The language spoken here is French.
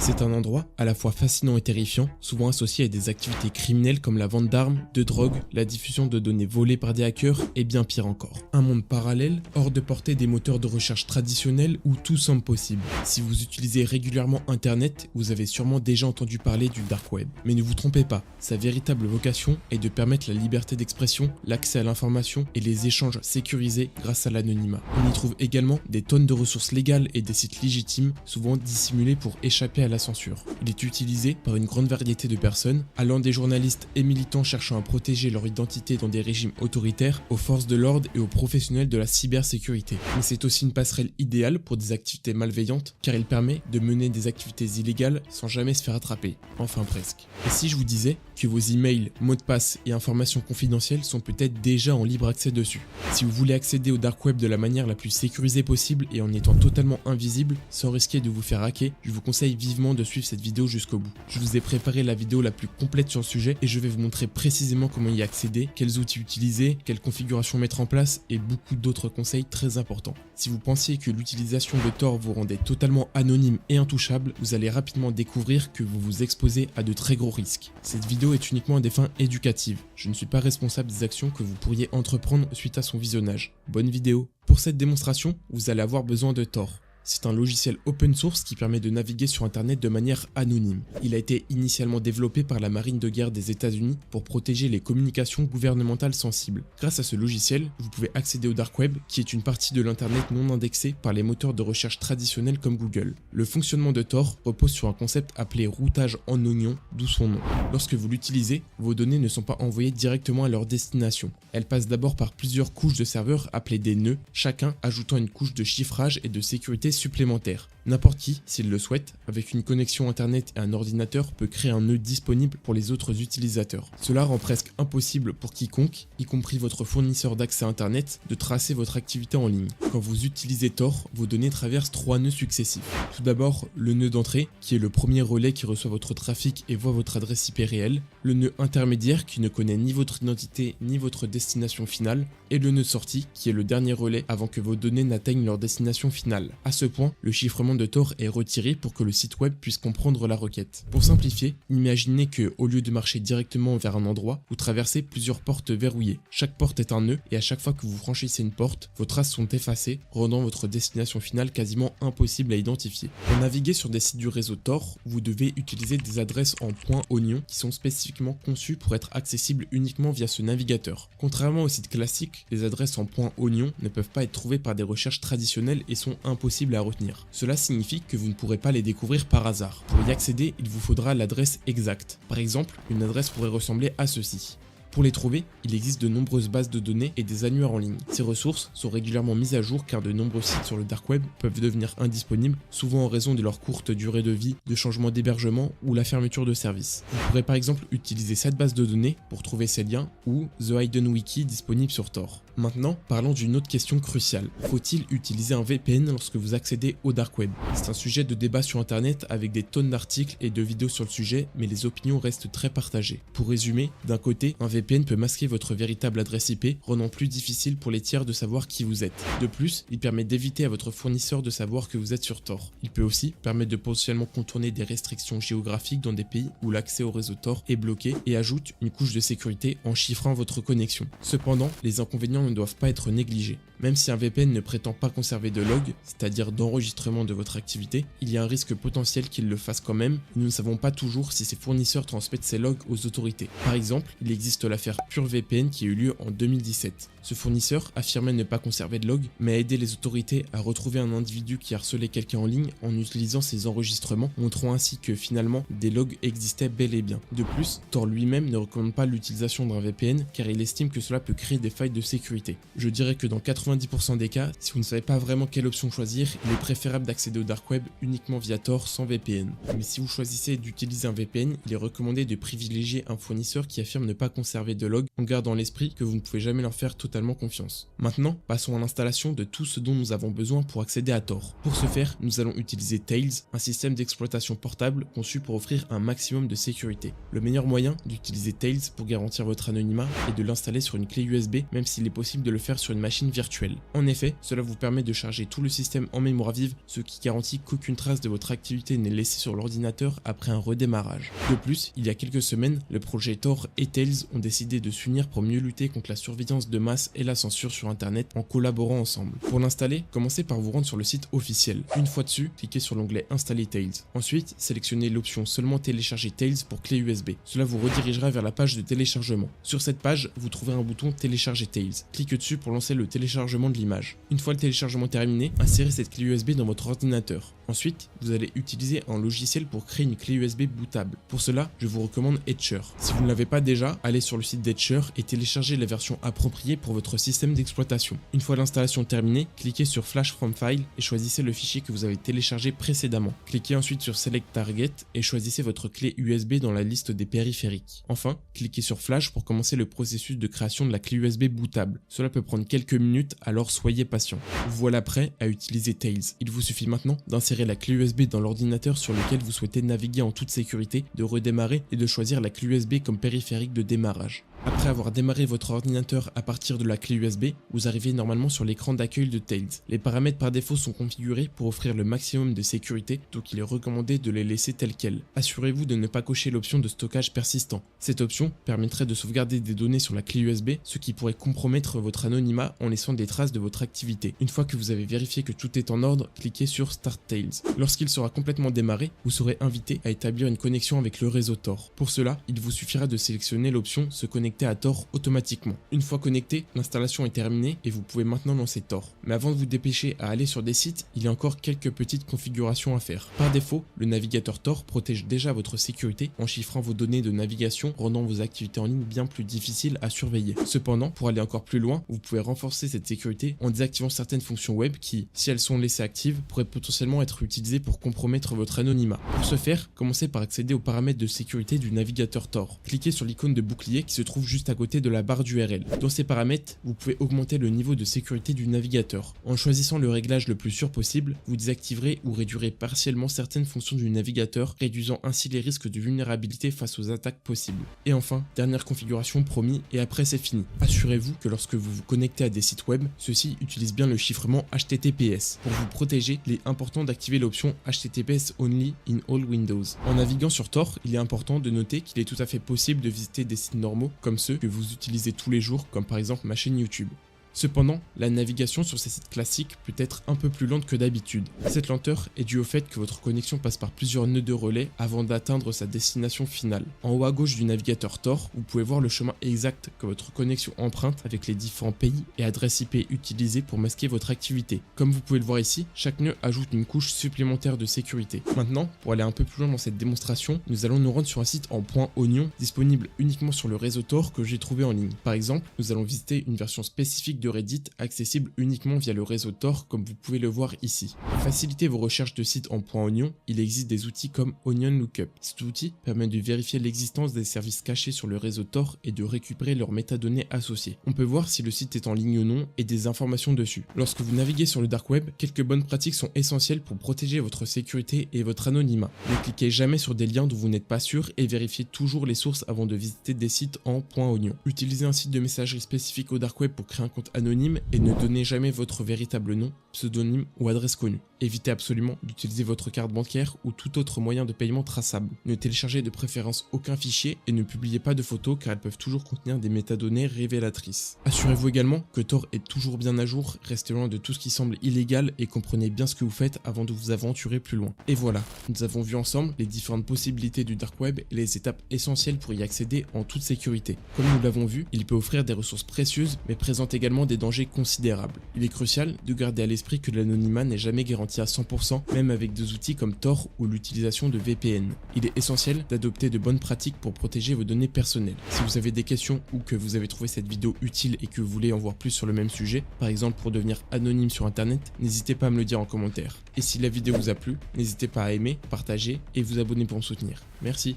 C'est un endroit à la fois fascinant et terrifiant, souvent associé à des activités criminelles comme la vente d'armes, de drogue, la diffusion de données volées par des hackers et bien pire encore. Un monde parallèle, hors de portée des moteurs de recherche traditionnels où tout semble possible. Si vous utilisez régulièrement Internet, vous avez sûrement déjà entendu parler du Dark Web. Mais ne vous trompez pas, sa véritable vocation est de permettre la liberté d'expression, l'accès à l'information et les échanges sécurisés grâce à l'anonymat. On y trouve également des tonnes de ressources légales et des sites légitimes, souvent dissimulés pour échapper à la censure. Il est utilisé par une grande variété de personnes, allant des journalistes et militants cherchant à protéger leur identité dans des régimes autoritaires, aux forces de l'ordre et aux professionnels de la cybersécurité. Mais c'est aussi une passerelle idéale pour des activités malveillantes, car il permet de mener des activités illégales sans jamais se faire attraper. Enfin presque. Et si je vous disais que vos emails, mots de passe et informations confidentielles sont peut-être déjà en libre accès dessus? Si vous voulez accéder au Dark Web de la manière la plus sécurisée possible et en étant totalement invisible, sans risquer de vous faire hacker, je vous conseille vivement de suivre cette vidéo jusqu'au bout. Je vous ai préparé la vidéo la plus complète sur le sujet et je vais vous montrer précisément comment y accéder, quels outils utiliser, quelles configurations mettre en place et beaucoup d'autres conseils très importants. Si vous pensiez que l'utilisation de Tor vous rendait totalement anonyme et intouchable, vous allez rapidement découvrir que vous vous exposez à de très gros risques. Cette vidéo est uniquement à des fins éducatives. Je ne suis pas responsable des actions que vous pourriez entreprendre suite à son visionnage. Bonne vidéo! Pour cette démonstration, vous allez avoir besoin de Tor. C'est un logiciel open source qui permet de naviguer sur internet de manière anonyme. Il a été initialement développé par la marine de guerre des États-Unis pour protéger les communications gouvernementales sensibles. Grâce à ce logiciel, vous pouvez accéder au Dark Web, qui est une partie de l'internet non indexée par les moteurs de recherche traditionnels comme Google. Le fonctionnement de Tor repose sur un concept appelé routage en oignon, d'où son nom. Lorsque vous l'utilisez, vos données ne sont pas envoyées directement à leur destination. Elles passent d'abord par plusieurs couches de serveurs appelées des nœuds, chacun ajoutant une couche de chiffrage et de sécurité supplémentaire. N'importe qui, s'il le souhaite, avec une connexion internet et un ordinateur, peut créer un nœud disponible pour les autres utilisateurs. Cela rend presque impossible pour quiconque, y compris votre fournisseur d'accès internet, de tracer votre activité en ligne. Quand vous utilisez Tor, vos données traversent 3 nœuds successifs. Tout d'abord, le nœud d'entrée, qui est le premier relais qui reçoit votre trafic et voit votre adresse IP réelle, le nœud intermédiaire, qui ne connaît ni votre identité ni votre destination finale, et le nœud de sortie, qui est le dernier relais avant que vos données n'atteignent leur destination finale. À ce point, le chiffrement de Tor est retiré pour que le site web puisse comprendre la requête. Pour simplifier, imaginez que, au lieu de marcher directement vers un endroit, vous traversez plusieurs portes verrouillées. Chaque porte est un nœud et à chaque fois que vous franchissez une porte, vos traces sont effacées, rendant votre destination finale quasiment impossible à identifier. Pour naviguer sur des sites du réseau Tor, vous devez utiliser des adresses en .oignon qui sont spécifiquement conçues pour être accessibles uniquement via ce navigateur. Contrairement aux sites classiques, les adresses en .oignon ne peuvent pas être trouvées par des recherches traditionnelles et sont impossibles à retenir. Cela signifie que vous ne pourrez pas les découvrir par hasard. Pour y accéder, il vous faudra l'adresse exacte. Par exemple, une adresse pourrait ressembler à ceci. Pour les trouver, il existe de nombreuses bases de données et des annuaires en ligne. Ces ressources sont régulièrement mises à jour car de nombreux sites sur le Dark Web peuvent devenir indisponibles, souvent en raison de leur courte durée de vie, de changement d'hébergement ou la fermeture de services. Vous pourrez par exemple utiliser cette base de données pour trouver ces liens ou The Hidden Wiki disponible sur Tor. Maintenant, parlons d'une autre question cruciale. Faut-il utiliser un VPN lorsque vous accédez au Dark Web? C'est un sujet de débat sur internet avec des tonnes d'articles et de vidéos sur le sujet, mais les opinions restent très partagées. Pour résumer, d'un côté, un VPN peut masquer votre véritable adresse IP, rendant plus difficile pour les tiers de savoir qui vous êtes. De plus, il permet d'éviter à votre fournisseur de savoir que vous êtes sur Tor. Il peut aussi permettre de potentiellement contourner des restrictions géographiques dans des pays où l'accès au réseau Tor est bloqué et ajoute une couche de sécurité en chiffrant votre connexion. Cependant, les inconvénients ne doivent pas être négligés. Même si un VPN ne prétend pas conserver de log, c'est-à-dire d'enregistrement de votre activité, il y a un risque potentiel qu'il le fasse quand même, et nous ne savons pas toujours si ces fournisseurs transmettent ces logs aux autorités. Par exemple, il existe l'affaire PureVPN qui a eu lieu en 2017. Ce fournisseur affirmait ne pas conserver de log, mais a aidé les autorités à retrouver un individu qui harcelait quelqu'un en ligne en utilisant ses enregistrements, montrant ainsi que finalement des logs existaient bel et bien. De plus, Tor lui-même ne recommande pas l'utilisation d'un VPN car il estime que cela peut créer des failles de sécurité. Je dirais que dans 90% des cas, si vous ne savez pas vraiment quelle option choisir, il est préférable d'accéder au Dark Web uniquement via Tor sans VPN. Mais si vous choisissez d'utiliser un VPN, il est recommandé de privilégier un fournisseur qui affirme ne pas conserver conserver de logs en gardant à l'esprit que vous ne pouvez jamais leur faire totalement confiance. Maintenant, passons à l'installation de tout ce dont nous avons besoin pour accéder à Tor. Pour ce faire, nous allons utiliser Tails, un système d'exploitation portable conçu pour offrir un maximum de sécurité. Le meilleur moyen d'utiliser Tails pour garantir votre anonymat est de l'installer sur une clé USB, même s'il est possible de le faire sur une machine virtuelle. En effet, cela vous permet de charger tout le système en mémoire vive, ce qui garantit qu'aucune trace de votre activité n'est laissée sur l'ordinateur après un redémarrage. De plus, il y a quelques semaines, le projet Tor et Tails ont décidé de s'unir pour mieux lutter contre la surveillance de masse et la censure sur internet en collaborant ensemble. Pour l'installer, commencez par vous rendre sur le site officiel. Une fois dessus, cliquez sur l'onglet Installer Tails. Ensuite, sélectionnez l'option Seulement télécharger Tails pour clé USB. Cela vous redirigera vers la page de téléchargement. Sur cette page, vous trouverez un bouton Télécharger Tails. Cliquez dessus pour lancer le téléchargement de l'image. Une fois le téléchargement terminé, insérez cette clé USB dans votre ordinateur. Ensuite, vous allez utiliser un logiciel pour créer une clé USB bootable. Pour cela, je vous recommande Etcher. Si vous ne l'avez pas déjà, allez sur le site d'Etcher et téléchargez la version appropriée pour votre système d'exploitation. Une fois l'installation terminée, cliquez sur Flash from File et choisissez le fichier que vous avez téléchargé précédemment. Cliquez ensuite sur Select Target et choisissez votre clé USB dans la liste des périphériques. Enfin, cliquez sur Flash pour commencer le processus de création de la clé USB bootable. Cela peut prendre quelques minutes, alors soyez patient. Voilà prêt à utiliser Tails. Il vous suffit maintenant d'insérer la clé USB dans l'ordinateur sur lequel vous souhaitez naviguer en toute sécurité, de redémarrer et de choisir la clé USB comme périphérique de démarrage. Après avoir démarré votre ordinateur à partir de la clé USB, vous arrivez normalement sur l'écran d'accueil de Tails. Les paramètres par défaut sont configurés pour offrir le maximum de sécurité, donc il est recommandé de les laisser tels quels. Assurez-vous de ne pas cocher l'option de stockage persistant. Cette option permettrait de sauvegarder des données sur la clé USB, ce qui pourrait compromettre votre anonymat en laissant des traces de votre activité. Une fois que vous avez vérifié que tout est en ordre, cliquez sur Start Tails. Lorsqu'il sera complètement démarré, vous serez invité à établir une connexion avec le réseau Tor. Pour cela, il vous suffira de sélectionner l'option Se connecter à Tor automatiquement. Une fois connecté, l'installation est terminée et vous pouvez maintenant lancer Tor. Mais avant de vous dépêcher à aller sur des sites, il y a encore quelques petites configurations à faire. Par défaut, le navigateur Tor protège déjà votre sécurité en chiffrant vos données de navigation, rendant vos activités en ligne bien plus difficiles à surveiller. Cependant, pour aller encore plus loin, vous pouvez renforcer cette sécurité en désactivant certaines fonctions web qui, si elles sont laissées actives, pourraient potentiellement être utilisées pour compromettre votre anonymat. Pour ce faire, commencez par accéder aux paramètres de sécurité du navigateur Tor. Cliquez sur l'icône de bouclier qui se trouve juste à côté de la barre d'URL. Dans ces paramètres, vous pouvez augmenter le niveau de sécurité du navigateur. En choisissant le réglage le plus sûr possible, vous désactiverez ou réduirez partiellement certaines fonctions du navigateur, réduisant ainsi les risques de vulnérabilité face aux attaques possibles. Et enfin, dernière configuration promis et après c'est fini. Assurez-vous que lorsque vous vous connectez à des sites web, ceux-ci utilisent bien le chiffrement HTTPS. Pour vous protéger, il est important d'activer l'option HTTPS Only in All Windows. En naviguant sur Tor, il est important de noter qu'il est tout à fait possible de visiter des sites normaux comme ceux que vous utilisez tous les jours, comme par exemple ma chaîne YouTube. Cependant, la navigation sur ces sites classiques peut être un peu plus lente que d'habitude. Cette lenteur est due au fait que votre connexion passe par plusieurs nœuds de relais avant d'atteindre sa destination finale. En haut à gauche du navigateur Tor, vous pouvez voir le chemin exact que votre connexion emprunte avec les différents pays et adresses IP utilisées pour masquer votre activité. Comme vous pouvez le voir ici, chaque nœud ajoute une couche supplémentaire de sécurité. Maintenant, pour aller un peu plus loin dans cette démonstration, nous allons nous rendre sur un site en .oignon disponible uniquement sur le réseau Tor que j'ai trouvé en ligne. Par exemple, nous allons visiter une version spécifique de Reddit accessible uniquement via le réseau Tor comme vous pouvez le voir ici. Pour faciliter vos recherches de sites en .oignon, il existe des outils comme Onion Lookup. Cet outil permet de vérifier l'existence des services cachés sur le réseau Tor et de récupérer leurs métadonnées associées. On peut voir si le site est en ligne ou non et des informations dessus. Lorsque vous naviguez sur le dark web, quelques bonnes pratiques sont essentielles pour protéger votre sécurité et votre anonymat. Ne cliquez jamais sur des liens dont vous n'êtes pas sûr et vérifiez toujours les sources avant de visiter des sites en .oignon. Utilisez un site de messagerie spécifique au dark web pour créer un compte anonyme et ne donnez jamais votre véritable nom, pseudonyme ou adresse connue. Évitez absolument d'utiliser votre carte bancaire ou tout autre moyen de paiement traçable. Ne téléchargez de préférence aucun fichier et ne publiez pas de photos car elles peuvent toujours contenir des métadonnées révélatrices. Assurez-vous également que Tor est toujours bien à jour, restez loin de tout ce qui semble illégal et comprenez bien ce que vous faites avant de vous aventurer plus loin. Et voilà, nous avons vu ensemble les différentes possibilités du dark web et les étapes essentielles pour y accéder en toute sécurité. Comme nous l'avons vu, il peut offrir des ressources précieuses mais présente également des dangers considérables. Il est crucial de garder à l'esprit que l'anonymat n'est jamais garanti à 100%, même avec des outils comme Tor ou l'utilisation de VPN. Il est essentiel d'adopter de bonnes pratiques pour protéger vos données personnelles. Si vous avez des questions ou que vous avez trouvé cette vidéo utile et que vous voulez en voir plus sur le même sujet, par exemple pour devenir anonyme sur internet, n'hésitez pas à me le dire en commentaire. Et si la vidéo vous a plu, n'hésitez pas à aimer, partager et vous abonner pour me soutenir. Merci.